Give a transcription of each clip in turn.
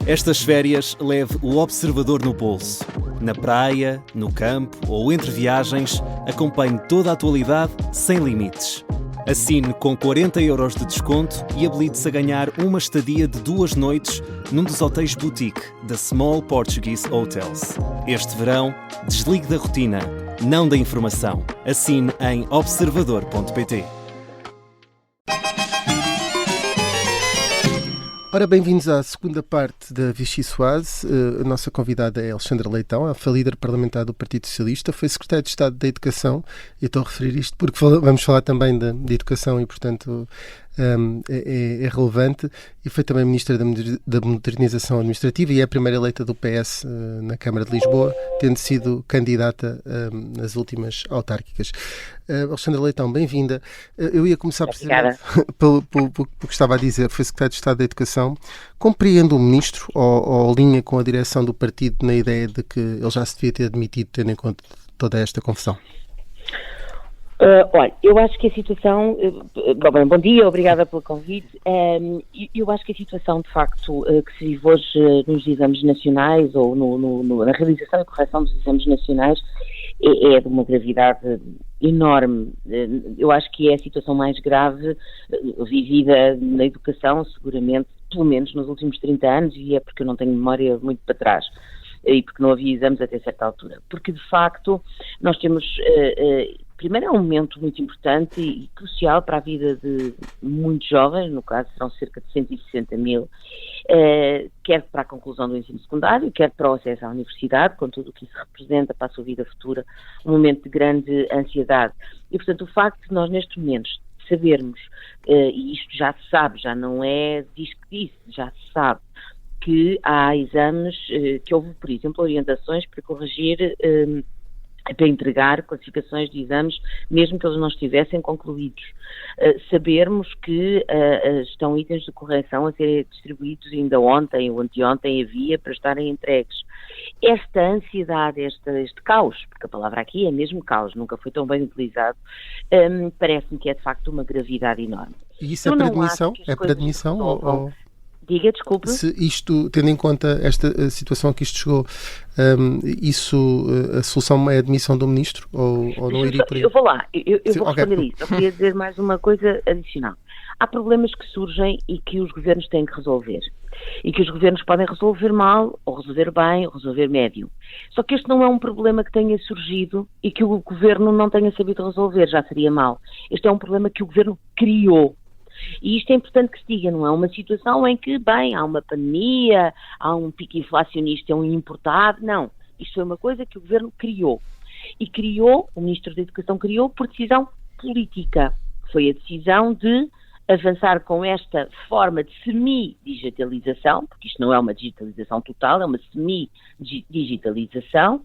Estas férias leve o observador no bolso. Na praia, no campo ou entre viagens, acompanhe toda a atualidade sem limites. Assine com 40€ de desconto e habilite-se a ganhar uma estadia de 2 noites num dos hotéis boutique da Small Portuguese Hotels. Este verão, desligue da rotina, não da informação. Assine em observador.pt. Ora, bem-vindos à segunda parte da Vichy Soase. A nossa convidada é Alexandra Leitão, a líder parlamentar do Partido Socialista, foi Secretária de Estado da Educação. Eu estou a referir isto porque vamos falar também de educação e, portanto, é relevante. E foi também Ministra da Modernização Administrativa e é a primeira eleita do PS na Câmara de Lisboa, tendo sido candidata nas últimas autárquicas. Alexandra Leitão, bem-vinda. Eu ia começar precisamente pelo que estava a dizer. Foi Secretário de Estado da Educação. Compreende o Ministro ou alinha com a direção do partido na ideia de que ele já se devia ter admitido, tendo em conta toda esta confusão? Olha, eu acho que a situação... bom dia, obrigada pelo convite. Eu acho que a situação, de facto, que se vive hoje nos exames nacionais ou na realização e correção dos exames nacionais é de uma gravidade enorme. Eu acho que é a situação mais grave vivida na educação, seguramente, pelo menos nos últimos 30 anos, e é porque eu não tenho memória muito para trás, e porque não havia exames até certa altura. Porque, de facto, nós temos... primeiro, é um momento muito importante e crucial para a vida de muitos jovens, no caso serão cerca de 160 mil, quer para a conclusão do ensino secundário, quer para o acesso à universidade, com tudo o que isso representa para a sua vida futura, um momento de grande ansiedade. E, portanto, o facto de nós, neste momento, sabermos, e isto já se sabe, já não é diz que disse, já se sabe, que há exames, que houve, por exemplo, orientações para corrigir... para entregar classificações de exames, mesmo que eles não estivessem concluídos. Sabermos que estão itens de correção a serem distribuídos ainda ontem ou anteontem havia para estarem entregues. Esta ansiedade, este caos, porque a palavra aqui é mesmo caos, nunca foi tão bem utilizado, parece-me que é de facto uma gravidade enorme. E isso é para admissão? É para admissão ou... Diga, desculpe. Se isto, tendo em conta esta situação a que isto chegou, a solução é a admissão do Ministro ou não iria por aí? Eu vou lá, eu vou responder isso. Eu queria dizer mais uma coisa adicional. Há problemas que surgem e que os governos têm que resolver. E que os governos podem resolver mal, ou resolver bem, ou resolver médio. Só que este não é um problema que tenha surgido e que o governo não tenha sabido resolver, já seria mal. Este é um problema que o governo criou. E isto é importante que se diga, não é uma situação em que, bem, há uma pandemia, há um pico inflacionista, um importado, não. Isto foi uma coisa que o Governo criou. E criou, o Ministro da Educação criou por decisão política. Foi a decisão de avançar com esta forma de semi-digitalização, porque isto não é uma digitalização total, é uma semi-digitalização,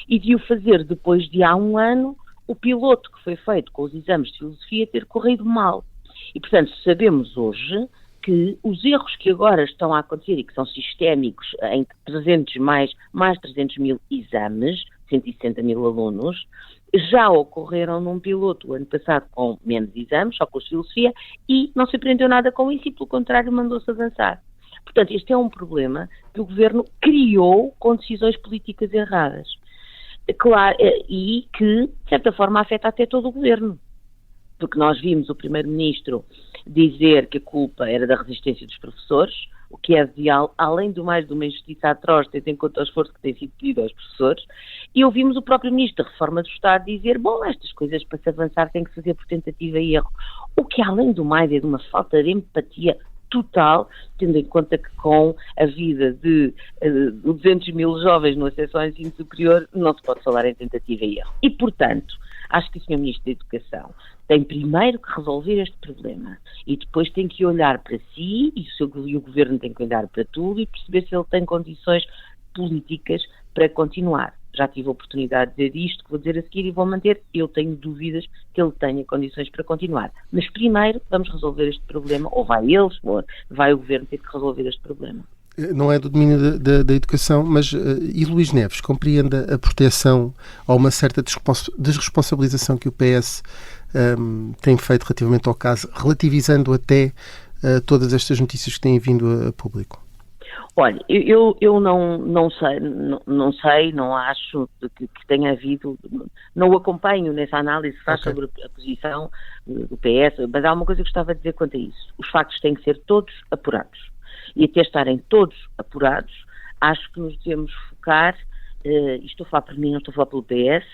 e de o fazer depois de há um ano, o piloto que foi feito com os exames de filosofia ter corrido mal. E, portanto, sabemos hoje que os erros que agora estão a acontecer e que são sistémicos em 300 mais 300 mil exames, 160 mil alunos, já ocorreram num piloto o ano passado com menos exames, só com a filosofia, e não se aprendeu nada com isso e, pelo contrário, mandou-se avançar. Portanto, este é um problema que o Governo criou com decisões políticas erradas. Claro, e que, de certa forma, afeta até todo o Governo. Porque nós vimos o Primeiro-Ministro dizer que a culpa era da resistência dos professores, o que é, além do mais, de uma injustiça atroz, tendo em conta o esforço que tem sido pedido aos professores, e ouvimos o próprio Ministro da Reforma do Estado dizer, bom, estas coisas para se avançar têm que se fazer por tentativa e erro, o que, além do mais, é de uma falta de empatia total, tendo em conta que com a vida de 200 mil jovens no acesso ao ensino superior não se pode falar em tentativa e erro. E, portanto, acho que o Sr. Ministro da Educação tem primeiro que resolver este problema e depois tem que olhar para si e o Governo tem que olhar para tudo e perceber se ele tem condições políticas para continuar. Já tive a oportunidade de dizer isto, que vou dizer a seguir e vou manter. Eu tenho dúvidas que ele tenha condições para continuar. Mas primeiro vamos resolver este problema, ou vai ele, ou vai o Governo ter que resolver este problema. Não é do domínio da educação, mas e Luís Neves compreende a proteção ou uma certa desresponsabilização que o PS tem feito relativamente ao caso, relativizando até todas estas notícias que têm vindo a público? Olha, eu não acho que tenha havido, não o acompanho nessa análise que faz sobre a posição do PS, mas há uma coisa que eu gostava de dizer quanto a isso. Os factos têm que ser todos apurados. E até estarem todos apurados, acho que nos devemos focar, e estou a falar por mim, não estou a falar pelo PS,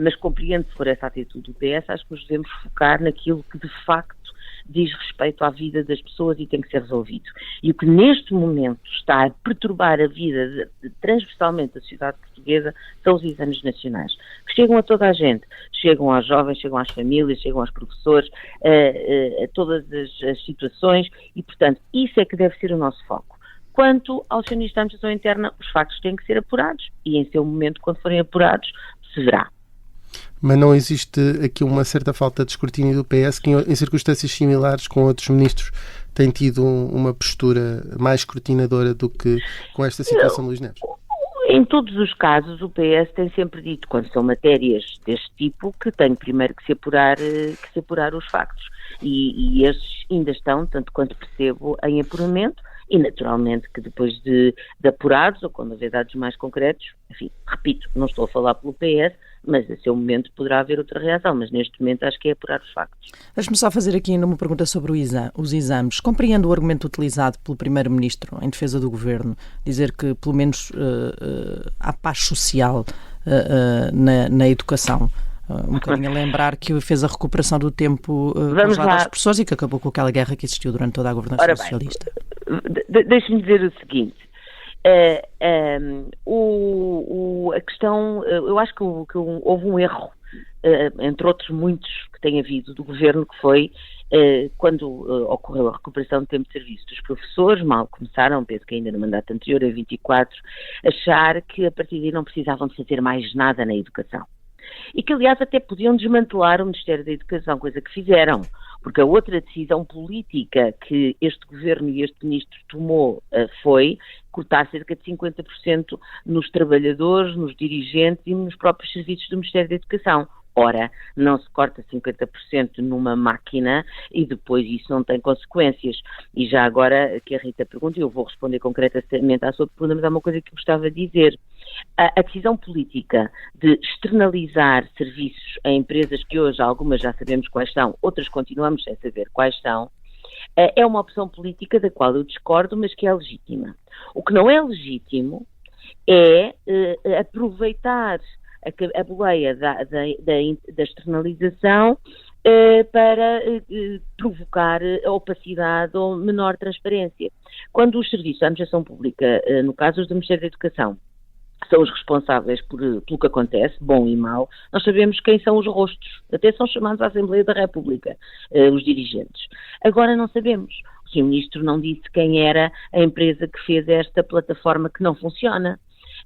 mas compreendo se for essa atitude do PS, acho que nos devemos focar naquilo que de facto diz respeito à vida das pessoas e tem que ser resolvido. E o que neste momento está a perturbar a vida transversalmente da sociedade portuguesa são os exames nacionais, que chegam a toda a gente, chegam aos jovens, chegam às famílias, chegam aos professores, a todas as situações e, portanto, isso é que deve ser o nosso foco. Quanto ao acionista da administração interna, os factos têm que ser apurados e em seu momento, quando forem apurados, se verá. Mas não existe aqui uma certa falta de escrutínio do PS que em circunstâncias similares com outros ministros tem tido uma postura mais escrutinadora do que com esta situação de Luís Neves? Em todos os casos, o PS tem sempre dito, quando são matérias deste tipo, que tem primeiro que se apurar os factos. E estes ainda estão, tanto quanto percebo, em apuramento. E, naturalmente, que depois de apurados, ou quando houver dados mais concretos, enfim, repito, não estou a falar pelo PS, mas a seu momento poderá haver outra reação, mas neste momento acho que é apurar os factos. Deixe-me só fazer aqui ainda uma pergunta sobre os exames. Compreendo o argumento utilizado pelo Primeiro-Ministro em defesa do Governo, dizer que, pelo menos, há paz social na educação. Um bocadinho a lembrar que fez a recuperação do tempo congelado às professores e que acabou com aquela guerra que existiu durante toda a governação socialista. Deixe-me dizer o seguinte, a questão, eu acho que houve um erro, entre outros muitos que tem havido do Governo, que foi quando ocorreu a recuperação do tempo de serviço dos professores, mal começaram, penso que ainda no mandato anterior, a 24, achar que a partir daí não precisavam de fazer mais nada na educação. E que, aliás, até podiam desmantelar o Ministério da Educação, coisa que fizeram, porque a outra decisão política que este Governo e este Ministro tomou foi cortar cerca de 50% nos trabalhadores, nos dirigentes e nos próprios serviços do Ministério da Educação. Ora, não se corta 50% numa máquina e depois isso não tem consequências. E já agora que a Rita pergunta, eu vou responder concretamente à sua pergunta, mas há uma coisa que eu gostava de dizer. A decisão política de externalizar serviços a empresas que hoje algumas já sabemos quais são, outras continuamos sem saber quais são, é uma opção política da qual eu discordo, mas que é legítima. O que não é legítimo é aproveitar a boleia da externalização para provocar opacidade ou menor transparência. Quando os serviços da administração pública, no caso os do Ministério da Educação, são os responsáveis pelo que acontece, bom e mau, nós sabemos quem são os rostos, até são chamados à Assembleia da República, os dirigentes. Agora não sabemos. O Sr. Ministro não disse quem era a empresa que fez esta plataforma que não funciona.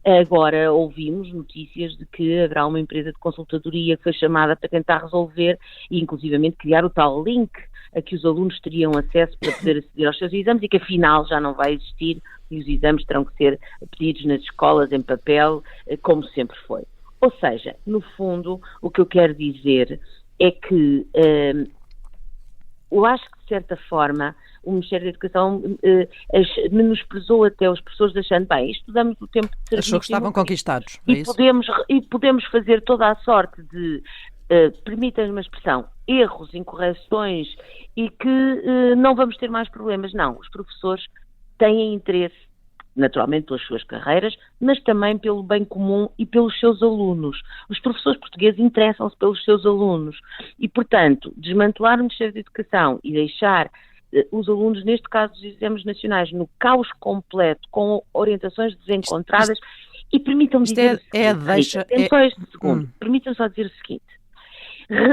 Agora ouvimos notícias de que haverá uma empresa de consultadoria que foi chamada para tentar resolver e inclusivamente criar o tal link a que os alunos teriam acesso para poder aceder aos seus exames e que afinal já não vai existir e os exames terão que ser pedidos nas escolas em papel, como sempre foi. Ou seja, no fundo, o que eu quero dizer é que eu acho que de certa forma o Ministério da Educação menosprezou até os professores achando, bem, estudamos o tempo de serviço. Achou que estavam conquistados, é isso? E podemos fazer toda a sorte de, permitam-me uma expressão, erros, incorreções e que não vamos ter mais problemas. Não, os professores têm interesse, naturalmente pelas suas carreiras, mas também pelo bem comum e pelos seus alunos. Os professores portugueses interessam-se pelos seus alunos e, portanto, desmantelar o Ministério da Educação e deixar os alunos, neste caso dos exames nacionais, no caos completo, com orientações desencontradas, e permitam-me dizer permitam-me só dizer o seguinte,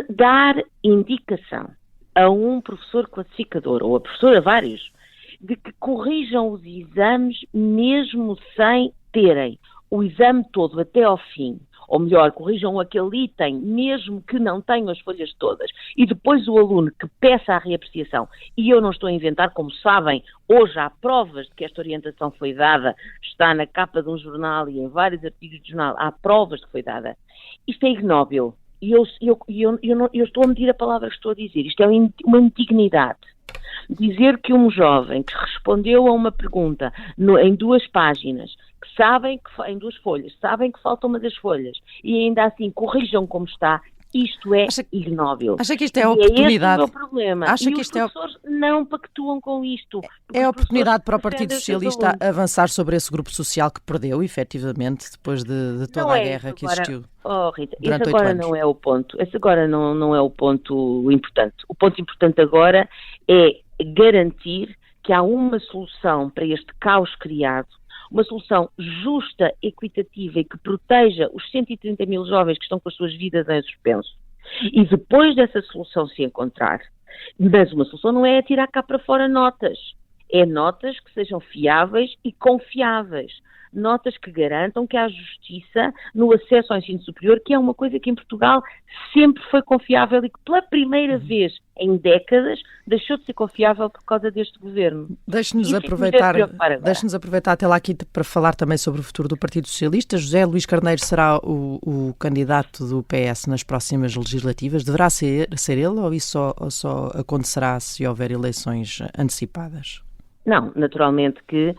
dar indicação a um professor classificador, ou a professora vários, de que corrijam os exames mesmo sem terem o exame todo até ao fim, ou melhor, corrijam aquele item mesmo que não tenham as folhas todas, e depois o aluno que peça a reapreciação, e eu não estou a inventar, como sabem, hoje há provas de que esta orientação foi dada, está na capa de um jornal e em vários artigos de jornal, há provas de que foi dada. Isto é ignóbil, e eu estou a medir a palavra que estou a dizer, isto é uma indignidade. Dizer que um jovem que respondeu a uma pergunta em 2 páginas, que sabem que em 2 folhas, sabem que falta uma das folhas, e ainda assim corrijam como está, isto é ignóbil. Acha que isto é a oportunidade? E esse é o problema. Acha e que os isto professores não pactuam com isto. É a oportunidade para o Partido Socialista avançar sobre esse grupo social que perdeu, efetivamente, depois de toda a guerra que existiu. Rita, durante esse agora 8 anos. não é o ponto. Esse agora não é o ponto importante. O ponto importante agora é garantir que há uma solução para este caos criado, uma solução justa, equitativa e que proteja os 130 mil jovens que estão com as suas vidas em suspenso. E depois dessa solução se encontrar, mas uma solução não é tirar cá para fora notas, é notas que sejam fiáveis e confiáveis. Notas que garantam que há justiça no acesso ao ensino superior, que é uma coisa que em Portugal sempre foi confiável e que pela primeira vez em décadas deixou de ser confiável por causa deste governo. Deixe-nos aproveitar até lá aqui para falar também sobre o futuro do Partido Socialista. José Luís Carneiro será o candidato do PS nas próximas legislativas. Deverá ser ele ou isso só acontecerá se houver eleições antecipadas? Não, naturalmente que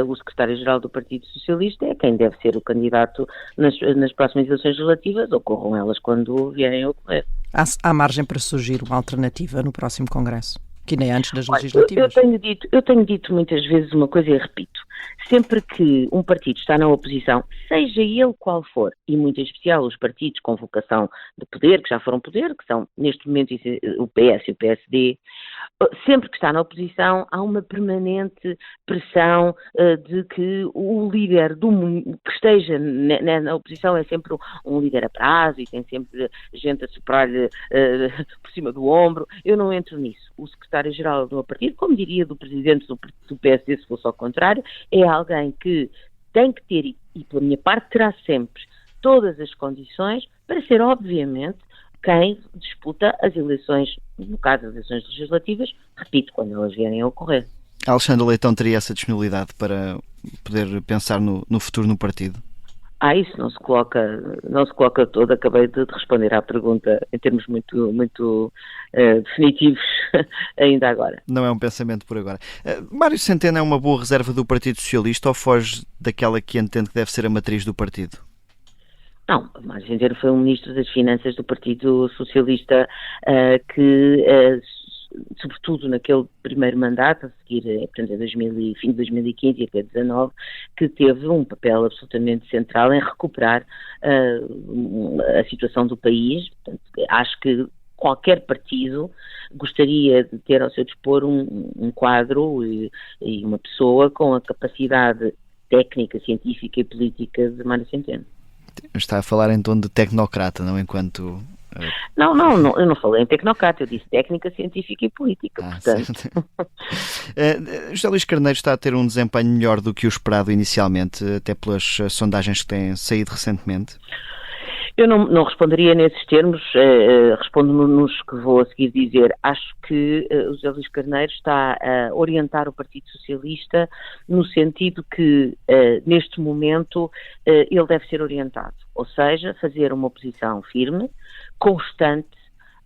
o secretário-geral do Partido Socialista é quem deve ser o candidato nas próximas eleições legislativas, ocorram elas quando vierem a ocorrer. Há margem para surgir uma alternativa no próximo Congresso, que nem antes das legislativas? Eu tenho dito muitas vezes uma coisa e repito. Sempre que um partido está na oposição, seja ele qual for, e muito em especial os partidos com vocação de poder, que já foram poder, que são neste momento o PS e o PSD, sempre que está na oposição há uma permanente pressão de que o líder que esteja na oposição é sempre um líder a prazo e tem sempre gente a soprar-lhe por cima do ombro. Eu não entro nisso. O secretário-geral do partido, como diria do presidente do PSD, se fosse ao contrário, é alguém que tem que ter, e pela minha parte terá sempre, todas as condições para ser, obviamente, quem disputa as eleições, no caso das eleições legislativas, repito, quando elas vierem a ocorrer. Alexandre Leitão teria essa disponibilidade para poder pensar no futuro no partido? Isso não se coloca todo. Acabei de responder à pergunta em termos muito definitivos ainda agora. Não é um pensamento por agora. Mário Centeno é uma boa reserva do Partido Socialista ou foge daquela que entende que deve ser a matriz do partido? Não, Mário Centeno foi um ministro das Finanças do Partido Socialista que, sobretudo naquele primeiro mandato, a seguir, portanto, fim de 2015 e até 2019, que teve um papel absolutamente central em recuperar a situação do país. Portanto, acho que qualquer partido gostaria de ter ao seu dispor um quadro e uma pessoa com a capacidade técnica, científica e política de Mário Centeno. Está a falar em tom de tecnocrata, não enquanto... Não, eu não falei em tecnocrata, eu disse técnica, científica e política, portanto. José Luís Carneiro está a ter um desempenho melhor do que o esperado inicialmente, até pelas sondagens que têm saído recentemente? Eu não responderia nesses termos, respondo nos que vou a seguir dizer. Acho que o José Luís Carneiro está a orientar o Partido Socialista no sentido que, neste momento, ele deve ser orientado. Ou seja, fazer uma oposição firme, constante,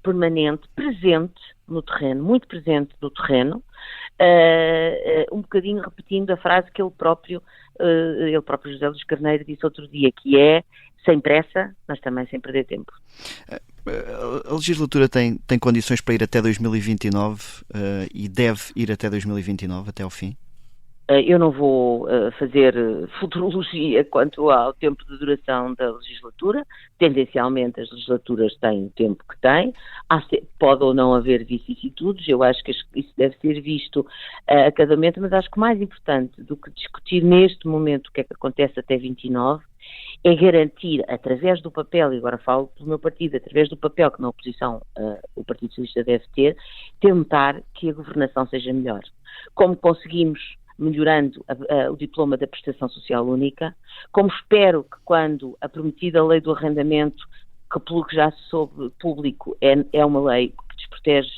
permanente, presente no terreno, muito presente no terreno, um bocadinho repetindo a frase que ele próprio José Luís Carneiro disse outro dia, que é sem pressa, mas também sem perder tempo. A legislatura tem condições para ir até 2029 e deve ir até 2029, até ao fim? Eu não vou fazer futurologia quanto ao tempo de duração da legislatura. Tendencialmente as legislaturas têm o tempo que têm. Pode ou não haver vicissitudes. Eu acho que isso deve ser visto a cada momento, mas acho que mais importante do que discutir neste momento o que é que acontece até 29 é garantir, através do papel, e agora falo do meu partido, através do papel que na oposição o Partido Socialista deve ter, tentar que a governação seja melhor. Como conseguimos melhorando o diploma da prestação social única, como espero que quando a prometida lei do arrendamento, que pelo que já se soube público é uma lei que desprotege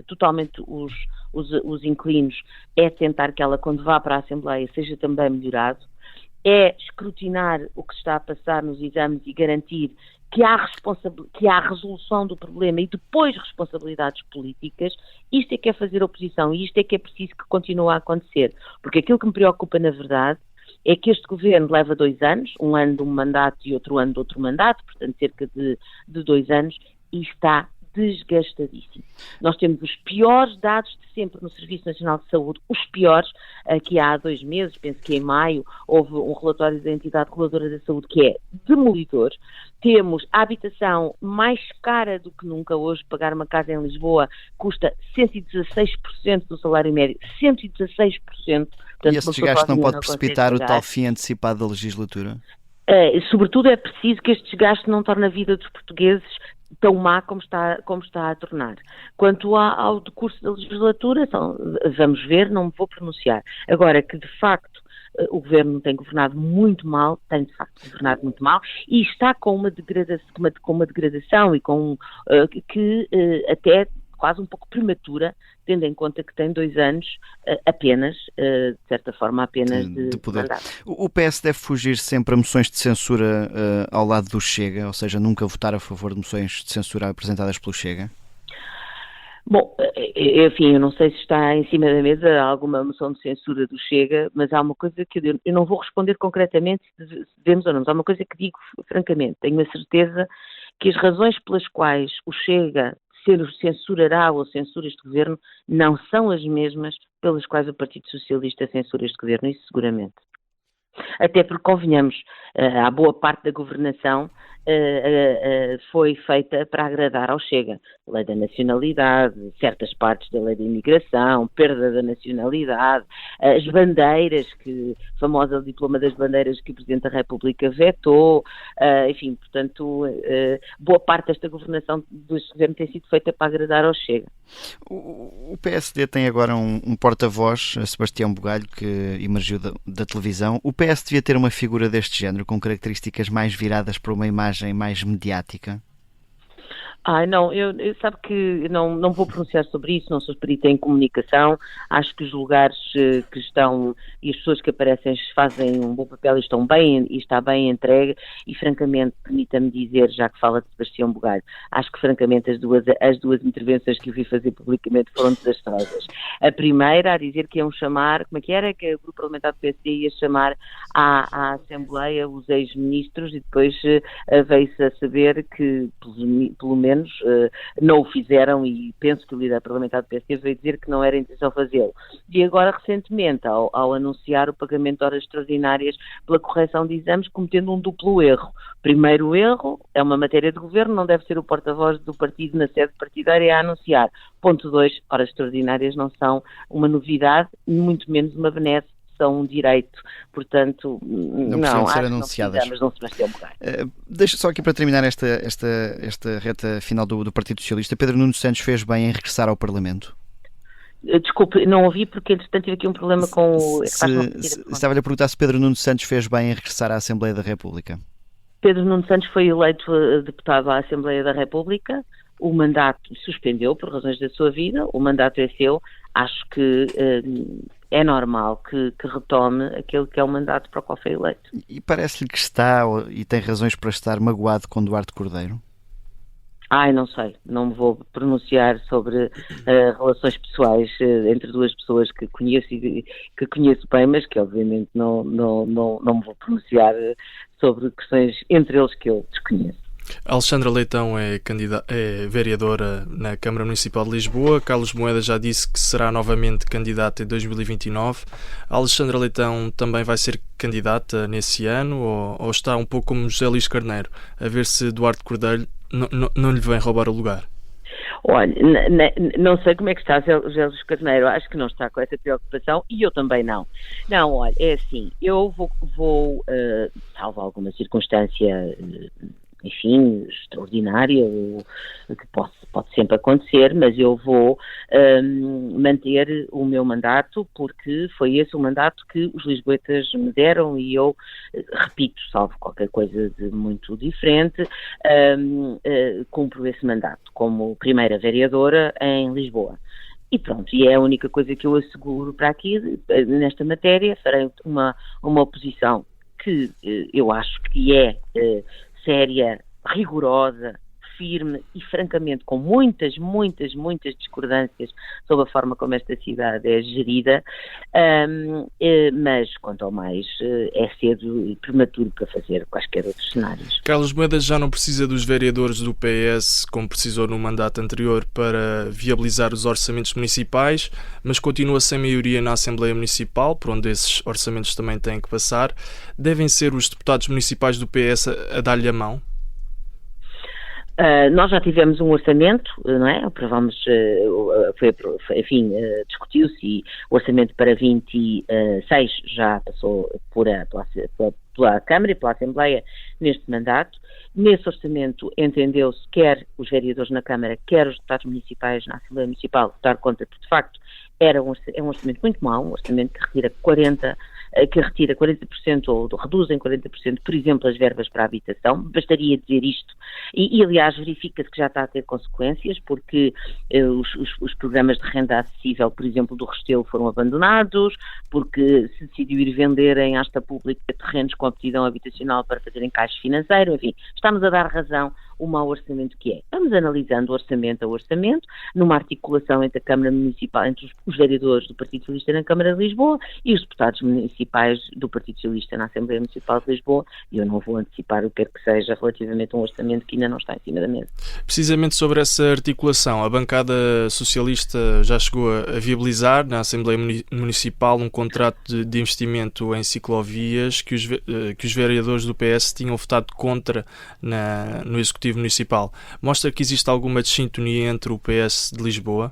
totalmente os inquilinos, é tentar que ela, quando vá para a Assembleia, seja também melhorado. é escrutinar o que se está a passar nos exames e garantir que há resolução do problema e depois responsabilidades políticas. Isto é que é fazer oposição e isto é que é preciso que continue a acontecer. Porque aquilo que me preocupa, na verdade, é que este governo leva 2 anos, um ano de um mandato e outro ano de outro mandato, portanto cerca de 2 anos, e está desgastadíssimo. Nós temos os piores dados de sempre no Serviço Nacional de Saúde, os piores, que há 2 meses, penso que em maio, houve um relatório da entidade reguladora da saúde que é demolidor. Temos a habitação mais cara do que nunca hoje. Pagar uma casa em Lisboa custa 116% do salário médio, 116%. Portanto, e esse desgaste não pode precipitar o tal fim antecipado da legislatura? Sobretudo é preciso que este desgaste não torne a vida dos portugueses tão má como está a tornar. Quanto ao decurso da legislatura, vamos ver, não me vou pronunciar. Agora, que de facto o governo tem governado muito mal, e está com uma degradação e com que até quase um pouco prematura, tendo em conta que tem 2 anos apenas, de certa forma, apenas de poder. mandato. O PS deve fugir sempre a moções de censura ao lado do Chega, ou seja, nunca votar a favor de moções de censura apresentadas pelo Chega? Bom, enfim, eu não sei se está em cima da mesa alguma moção de censura do Chega, mas há uma coisa que eu não vou responder concretamente se devemos ou não, mas há uma coisa que digo francamente, tenho a certeza que as razões pelas quais o Chega censurará ou censura este governo não são as mesmas pelas quais o Partido Socialista censura este governo, isso seguramente. Até porque, convenhamos, a boa parte da governação foi feita para agradar ao Chega. Lei da nacionalidade, certas partes da lei da imigração, perda da nacionalidade, as bandeiras, famosa diploma das bandeiras que o Presidente da República vetou, enfim, portanto, boa parte desta governação deste governo tem sido feita para agradar ao Chega. O PSD tem agora um porta-voz, Sebastião Bugalho, que emergiu da televisão. O PS devia ter uma figura deste género, com características mais viradas para uma imagem mais mediática? Não, eu sabe que não vou pronunciar sobre isso, não sou perita em comunicação, acho que os lugares que estão e as pessoas que aparecem fazem um bom papel e está bem entregue e francamente, permita-me dizer, já que fala de Sebastião Bugalho, acho que francamente as duas intervenções que eu vi fazer publicamente foram desastrosas. A primeira a dizer que iam chamar, como é que era? Que o grupo parlamentar do PSD ia chamar à Assembleia os ex-ministros e depois veio-se a saber que, pelo menos, não o fizeram e penso que o líder parlamentar do PSD veio dizer que não era intenção fazê-lo. E agora, recentemente, ao anunciar o pagamento de horas extraordinárias pela correção de exames, cometendo um duplo erro. Primeiro erro, é uma matéria de governo, não deve ser o porta-voz do partido na sede partidária a anunciar. Ponto 2, horas extraordinárias não são uma novidade, muito menos uma benesse, são um direito, portanto, não ser anunciadas. Mas não Sebastião Bugalho. Deixa só aqui para terminar esta reta final do Partido Socialista. Pedro Nuno Santos fez bem em regressar ao Parlamento? Desculpe, não ouvi porque entretanto tive aqui um problema com o... Estava-lhe a perguntar se Pedro Nuno Santos fez bem em regressar à Assembleia da República. Pedro Nuno Santos foi eleito deputado à Assembleia da República, o mandato suspendeu por razões da sua vida, o mandato é seu, acho que é normal que retome aquele que é o mandato para o qual foi eleito. E parece-lhe que está, e tem razões para estar, magoado com Duarte Cordeiro? Não sei, não me vou pronunciar sobre relações pessoais entre duas pessoas que conheço bem, mas que obviamente não me vou pronunciar sobre questões entre eles que eu desconheço. Alexandra Leitão é vereadora na Câmara Municipal de Lisboa. Carlos Moedas já disse que será novamente candidata em 2029. A Alexandra Leitão também vai ser candidata nesse ano ou está um pouco como José Luís Carneiro, a ver se Duarte Cordeiro não lhe vem roubar o lugar? Olha, não sei como é que está José Luís Carneiro, acho que não está com essa preocupação e eu também não. Não, olha, é assim, eu vou salvo alguma circunstância enfim, extraordinária, que pode sempre acontecer, mas eu vou manter o meu mandato porque foi esse o mandato que os lisboetas me deram e eu, repito, salvo qualquer coisa de muito diferente, cumpro esse mandato como primeira vereadora em Lisboa. E pronto, e é a única coisa que eu asseguro para aqui, nesta matéria, farei uma oposição que eu acho que é séria, rigorosa, firme e, francamente, com muitas discordâncias sobre a forma como esta cidade é gerida, mas, quanto ao mais, é cedo e prematuro para fazer quaisquer outros cenários. Carlos Moedas já não precisa dos vereadores do PS, como precisou no mandato anterior, para viabilizar os orçamentos municipais, mas continua sem maioria na Assembleia Municipal, por onde esses orçamentos também têm que passar. Devem ser os deputados municipais do PS a dar-lhe a mão? Nós já tivemos um orçamento, não é? Aprovamos, discutiu-se e o orçamento para 26 já passou pela Câmara e pela Assembleia neste mandato. Nesse orçamento entendeu-se quer os vereadores na Câmara, quer os deputados municipais na Assembleia Municipal votar contra, porque de facto é um orçamento muito mau, um orçamento que retira 40% ou reduz em 40%, por exemplo, as verbas para a habitação. Bastaria dizer isto e aliás, verifica-se que já está a ter consequências, porque os programas de renda acessível, por exemplo, do Restelo foram abandonados, porque se decidiu ir vender em asta pública terrenos com aptidão habitacional para fazer encaixe financeiro. Enfim, estamos a dar razão o mau orçamento que é. Vamos analisando orçamento a orçamento, numa articulação entre a Câmara Municipal, entre os vereadores do Partido Socialista na Câmara de Lisboa e os deputados municipais do Partido Socialista na Assembleia Municipal de Lisboa, e eu não vou antecipar o que quer que seja relativamente a um orçamento que ainda não está em cima da mesa. Precisamente sobre essa articulação, a bancada socialista já chegou a viabilizar na Assembleia Municipal um contrato de investimento em ciclovias que os vereadores do PS tinham votado contra no Executivo Municipal. Mostra que existe alguma desintonia entre o PS de Lisboa?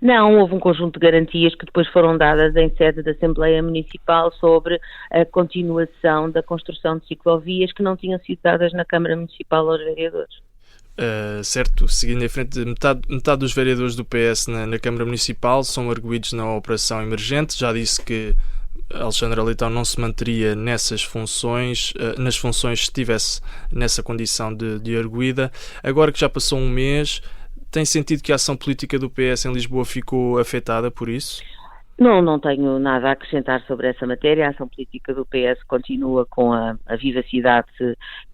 Não, houve um conjunto de garantias que depois foram dadas em sede da Assembleia Municipal sobre a continuação da construção de ciclovias que não tinham sido dadas na Câmara Municipal aos vereadores. Certo, seguindo em frente, metade dos vereadores do PS na Câmara Municipal são arguidos na operação emergente. Já disse que Alexandra Leitão não se manteria nas funções se estivesse nessa condição de arguida. Agora que já passou um mês, tem sentido que a ação política do PS em Lisboa ficou afetada por isso? Não tenho nada a acrescentar sobre essa matéria. A ação política do PS continua com a vivacidade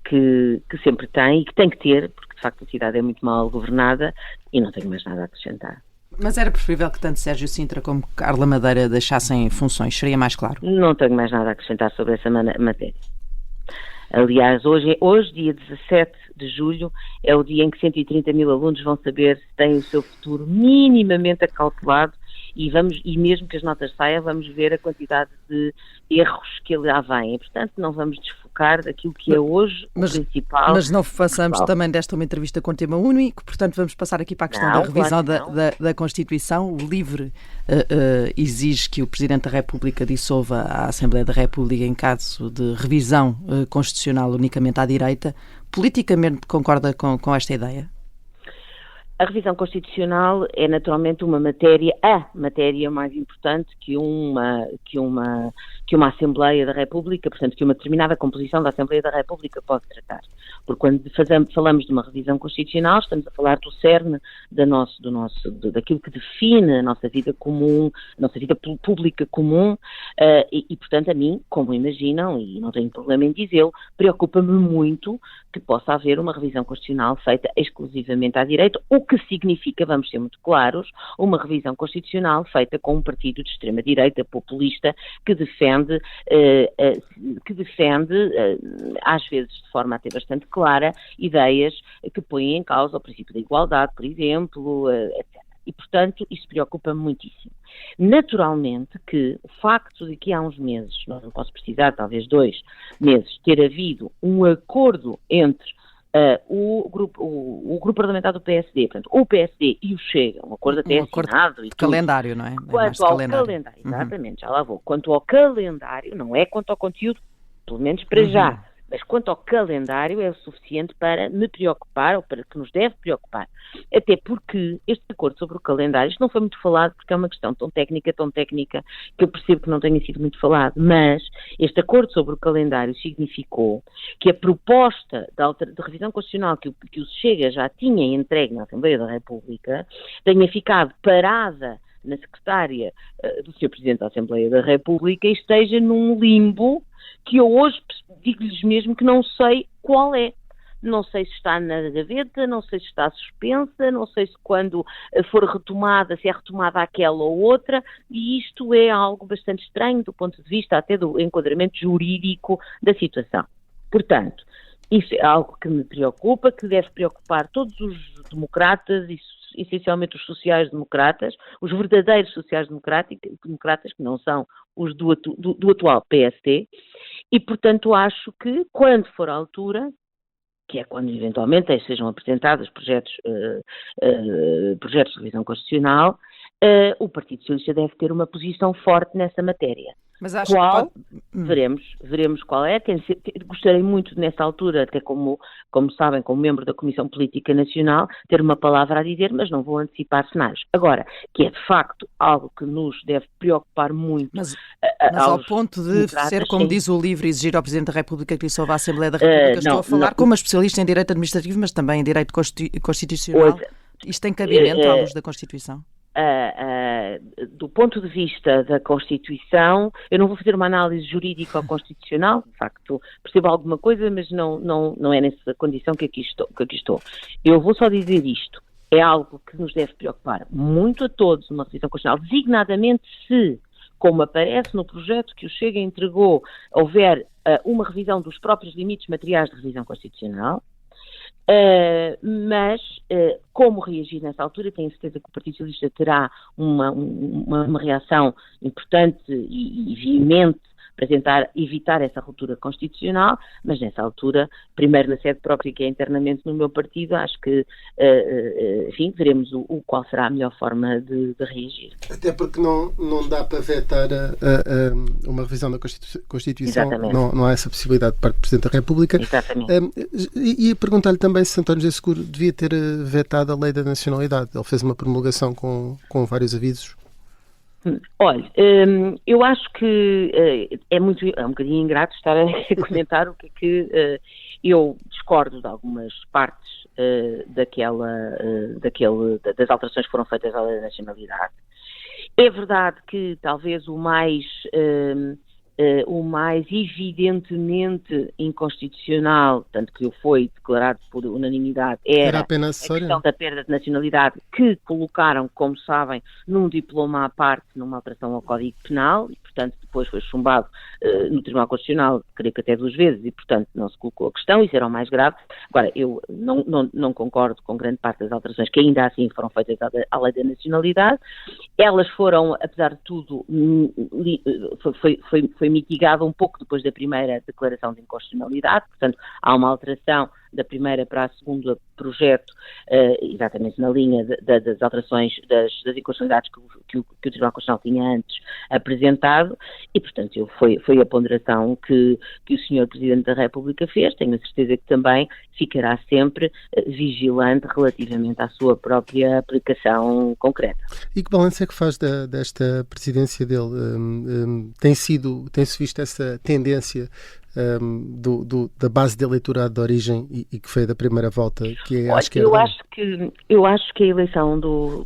que sempre tem e que tem que ter, porque de facto a cidade é muito mal governada, e não tenho mais nada a acrescentar. Mas era preferível que tanto Sérgio Sintra como Carla Madeira deixassem funções, seria mais claro? Não tenho mais nada a acrescentar sobre essa matéria. Aliás, hoje, dia 17 de julho, é o dia em que 130 mil alunos vão saber se têm o seu futuro minimamente acautelado e mesmo que as notas saiam, vamos ver a quantidade de erros que lá vêm. Portanto, não vamos desfocar daquilo que é hoje o principal. Mas não façamos também desta uma entrevista com tema único, portanto vamos passar aqui para a questão da revisão da Constituição. O LIVRE exige que o Presidente da República dissolva a Assembleia da República em caso de revisão constitucional unicamente à direita. Politicamente concorda com esta ideia? A revisão constitucional é naturalmente a matéria mais importante que uma Assembleia da República, portanto, que uma determinada composição da Assembleia da República pode tratar. Porque quando falamos de uma revisão constitucional, estamos a falar do cerne daquilo que define a nossa vida comum, a nossa vida pública comum, e, portanto, a mim, como imaginam, e não tenho problema em dizê-lo, preocupa-me muito que possa haver uma revisão constitucional feita exclusivamente à direita, o que significa, vamos ser muito claros, uma revisão constitucional feita com um partido de extrema-direita populista que defende, às vezes de forma até bastante clara, ideias que põem em causa o princípio da igualdade, por exemplo, etc. E, portanto, isso preocupa-me muitíssimo. Naturalmente que o facto de que há uns meses, não posso precisar, talvez 2 meses, ter havido um acordo entre o grupo parlamentar do PSD, portanto, o PSD e o Chega, um acordo até assinado. De calendário, não é? Quanto ao calendário, exatamente, já lá vou. Quanto ao calendário, não é quanto ao conteúdo, pelo menos para já. Mas quanto ao calendário é o suficiente para me preocupar, ou para que nos deve preocupar. Até porque este acordo sobre o calendário, isto não foi muito falado porque é uma questão tão técnica, que eu percebo que não tenha sido muito falado, mas este acordo sobre o calendário significou que a proposta de revisão constitucional que o Chega já tinha entregue na Assembleia da República tenha ficado parada na secretária do Sr. Presidente da Assembleia da República e esteja num limbo que eu hoje digo-lhes mesmo que não sei qual é. Não sei se está na gaveta, não sei se está suspensa, não sei se quando for retomada, se é retomada aquela ou outra, e isto é algo bastante estranho do ponto de vista até do enquadramento jurídico da situação. Portanto, isso é algo que me preocupa, que deve preocupar todos os democratas e essencialmente os sociais-democratas, os verdadeiros sociais-democratas, que não são os do atual PSD, e portanto acho que quando for a altura, que é quando eventualmente sejam apresentados projetos de revisão constitucional, o Partido Socialista deve ter uma posição forte nessa matéria. Mas acho qual? Veremos qual é. Gostaria muito, nessa altura, até como sabem, como membro da Comissão Política Nacional, ter uma palavra a dizer, mas não vou antecipar cenários. Agora, que é de facto algo que nos deve preocupar muito. Mas ao ponto de ser, como diz o livro, exigir ao Presidente da República que dissolva a Assembleia da República, estou a falar como especialista em direito administrativo, mas também em direito constitucional. Isto tem cabimento à luz da Constituição? Do ponto de vista da Constituição, eu não vou fazer uma análise jurídico-constitucional, de facto percebo alguma coisa, mas não é nessa condição que aqui estou. Eu vou só dizer isto, é algo que nos deve preocupar muito a todos numa revisão constitucional, designadamente se, como aparece no projeto que o Chega entregou, houver uma revisão dos próprios limites materiais de revisão constitucional. Mas como reagir nessa altura, tenho certeza que o Partido Socialista terá uma reação importante e veemente para tentar evitar essa ruptura constitucional, mas nessa altura, primeiro na sede própria, que é internamente no meu partido, acho que, enfim, veremos qual será a melhor forma de reagir. Até porque não dá para vetar uma revisão da Constituição, não há essa possibilidade de parte do Presidente da República. Exatamente. E perguntar-lhe também se António José Seguro devia ter vetado a lei da nacionalidade. Ele fez uma promulgação com vários avisos. Olha, eu acho que é um bocadinho ingrato estar a comentar o que eu discordo de algumas partes das alterações que foram feitas à lei da nacionalidade. É verdade que talvez o mais evidentemente inconstitucional, tanto que foi declarado por unanimidade, era a questão da perda de nacionalidade, que colocaram, como sabem, num diploma à parte, numa alteração ao Código Penal, e portanto depois foi chumbado no Tribunal Constitucional, creio que até 2 vezes, e portanto não se colocou a questão, isso era o mais grave. Agora, eu não concordo com grande parte das alterações que ainda assim foram feitas à lei da nacionalidade. Elas foram, apesar de tudo, foi mitigada um pouco depois da primeira declaração de inconstitucionalidade, portanto há uma alteração da primeira para a segunda projeto, exatamente na linha das alterações das inconstitucionalidades que o Tribunal Constitucional tinha antes apresentado, e portanto foi a ponderação que o Sr. Presidente da República fez. Tenho a certeza que também ficará sempre vigilante relativamente à sua própria aplicação concreta. E que balanço é que faz desta presidência dele? Tem-se visto essa tendência da base de eleitorado de origem e que foi da primeira volta, que é à esquerda? Eu acho que a eleição do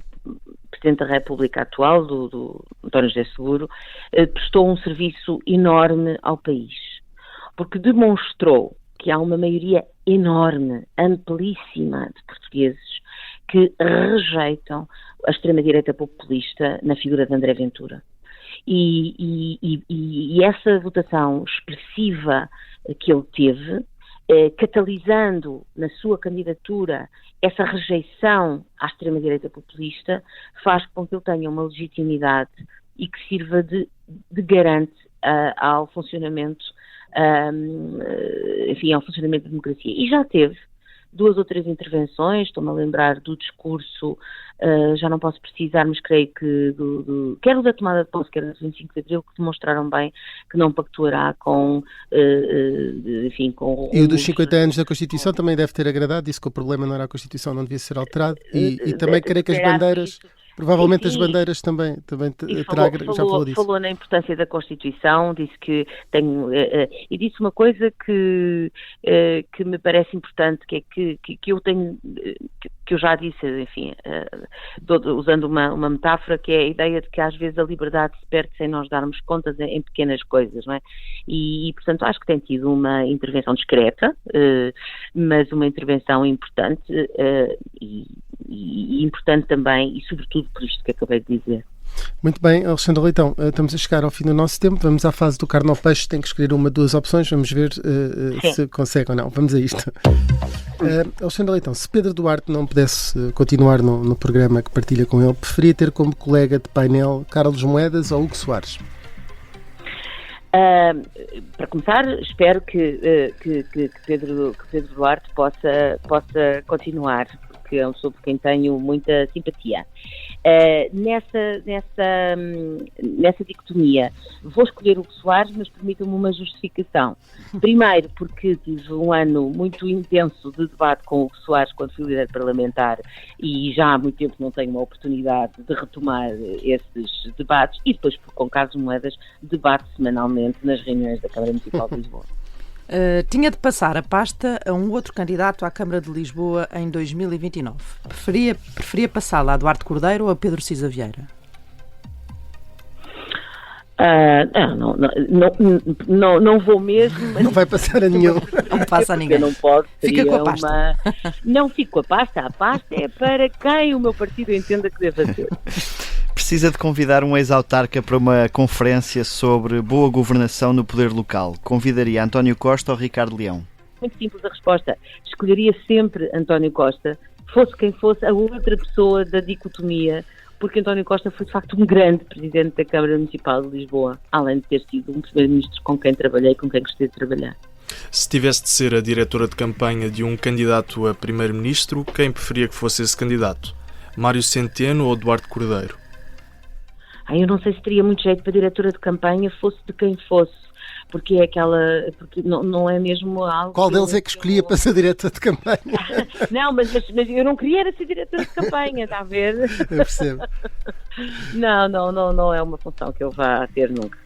Presidente da República atual, do António José Seguro, prestou um serviço enorme ao país, porque demonstrou que há uma maioria enorme, amplíssima de portugueses que rejeitam a extrema-direita populista na figura de André Ventura. E essa votação expressiva que ele teve, catalisando na sua candidatura essa rejeição à extrema-direita populista, faz com que ele tenha uma legitimidade e que sirva de garante ao funcionamento, ao funcionamento da democracia. E já teve 2 ou 3 intervenções, estou-me a lembrar do discurso, já não posso precisar, mas creio que quer o da tomada de posse, quer do 25 de Abril, que demonstraram bem que não pactuará com E o dos 50 anos da Constituição também deve ter agradado, disse que o problema não era a Constituição, não devia ser alterado, e também creio que as bandeiras... Provavelmente as bandeiras também já falou disso. Falou na importância da Constituição, disse que e disse uma coisa que me parece importante, que é que eu tenho, que eu já disse, enfim, usando uma metáfora, que é a ideia de que às vezes a liberdade se perde sem nós darmos contas em pequenas coisas, não é? E portanto, acho que tem tido uma intervenção discreta, mas uma intervenção importante e importante também, e sobretudo por isto que acabei de dizer. Muito bem, Alexandra Leitão, estamos a chegar ao fim do nosso tempo, vamos à fase do carne ao peixe, tem que escolher duas opções, vamos ver se consegue ou não. Vamos a isto. Alexandra Leitão, se Pedro Duarte não pudesse continuar no programa que partilha com ele, preferia ter como colega de painel Carlos Moedas ou Hugo Soares? Para começar, espero que Pedro Duarte possa continuar, porque é um pessoa por quem tenho muita simpatia. Nessa dicotomia, vou escolher o Hugo Soares, mas permitam-me uma justificação. Primeiro, porque tive um ano muito intenso de debate com o Hugo Soares quando fui líder parlamentar e já há muito tempo não tenho uma oportunidade de retomar esses debates, e depois, com Carlos Moedas, debate semanalmente nas reuniões da Câmara Municipal de Lisboa. Tinha de passar a pasta a um outro candidato à Câmara de Lisboa em 2029. Preferia passá-la a Duarte Cordeiro ou a Pedro Cisa Vieira? Não vou mesmo. Não vai passar a nenhum. Não passa a ninguém. Não pode. Fica com a pasta. Não fico com a pasta. A pasta é para quem o meu partido entenda que deve ser. Precisa de convidar um ex-autarca para uma conferência sobre boa governação no poder local. Convidaria António Costa ou Ricardo Leão? Muito simples a resposta. Escolheria sempre António Costa, fosse quem fosse a outra pessoa da dicotomia, porque António Costa foi de facto um grande presidente da Câmara Municipal de Lisboa, além de ter sido um primeiro-ministro com quem trabalhei, com quem gostei de trabalhar. Se tivesse de ser a diretora de campanha de um candidato a primeiro-ministro, quem preferia que fosse esse candidato? Mário Centeno ou Duarte Cordeiro? Eu não sei se teria muito jeito para a diretora de campanha, fosse de quem fosse, porque é porque não é mesmo algo... Qual deles é que escolhia para ser diretora de campanha? Não, mas eu não queria era ser diretora de campanha, está a ver? Eu percebo. Não é uma função que eu vá ter nunca.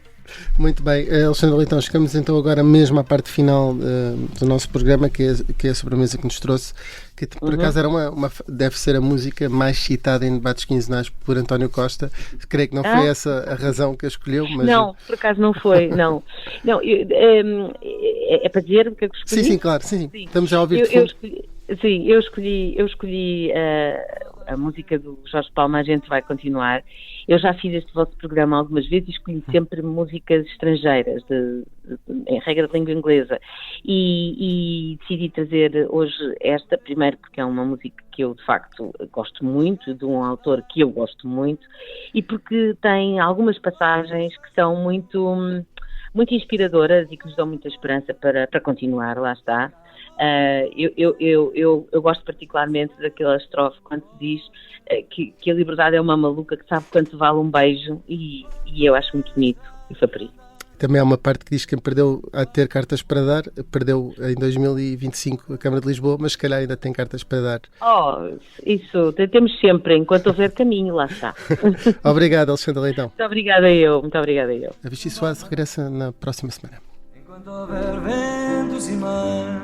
Muito bem, Alexandra Leitão, chegamos então agora mesmo à parte final do nosso programa, que é a sobremesa que nos trouxe, que por acaso era deve ser a música mais citada em debates quinzenais por António Costa. Creio que não foi essa a razão que a escolheu, mas... Não, por acaso não foi, não. É para dizer o que é que escolhi? Sim, claro, sim. Estamos já a ouvir de fundo. Eu escolhi a música do Jorge Palma, A Gente Vai Continuar. Eu já fiz este vosso programa algumas vezes e escolhi sempre músicas estrangeiras, em regra de língua inglesa. E decidi trazer hoje esta, primeiro porque é uma música que eu, de facto, gosto muito, de um autor que eu gosto muito, e porque tem algumas passagens que são muito inspiradoras e que nos dão muita esperança para continuar, lá está. Eu gosto particularmente daquela estrofe quando se diz que a liberdade é uma maluca que sabe quanto vale um beijo, e eu acho muito bonito, e foi por isso. Também há uma parte que diz que quem perdeu a ter cartas para dar, perdeu em 2025 a Câmara de Lisboa, mas se calhar ainda tem cartas para dar. Isso, temos sempre, enquanto houver caminho, lá está. Obrigado, Alexandra Leitão. Muito obrigada eu. A Vichy Soares regressa na próxima semana. Enquanto houver ventos e mar,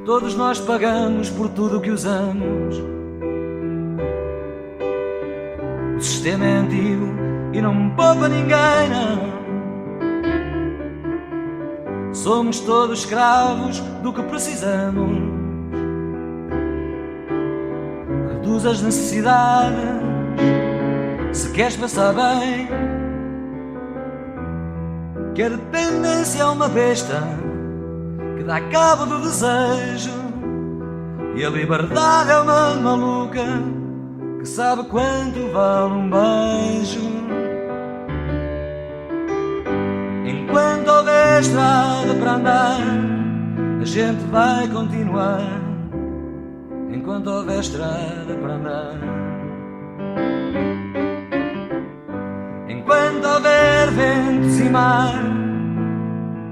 todos nós pagamos por tudo o que usamos. O sistema é antigo e não poupa ninguém, não. Somos todos escravos do que precisamos. Reduz as necessidades se queres passar bem, que a dependência é uma besta que dá cabo do desejo, e a liberdade é uma maluca que sabe quanto vale um beijo. Enquanto houver estrada para andar, a gente vai continuar. Enquanto houver estrada para andar, enquanto houver ventos e mar,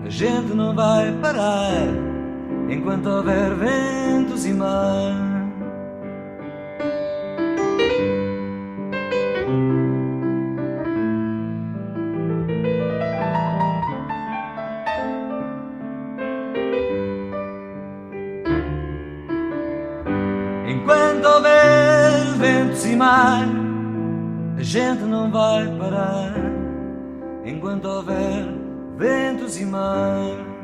a gente não vai parar. Enquanto houver ventos e mar. mar, a gente não vai parar enquanto houver ventos e mar.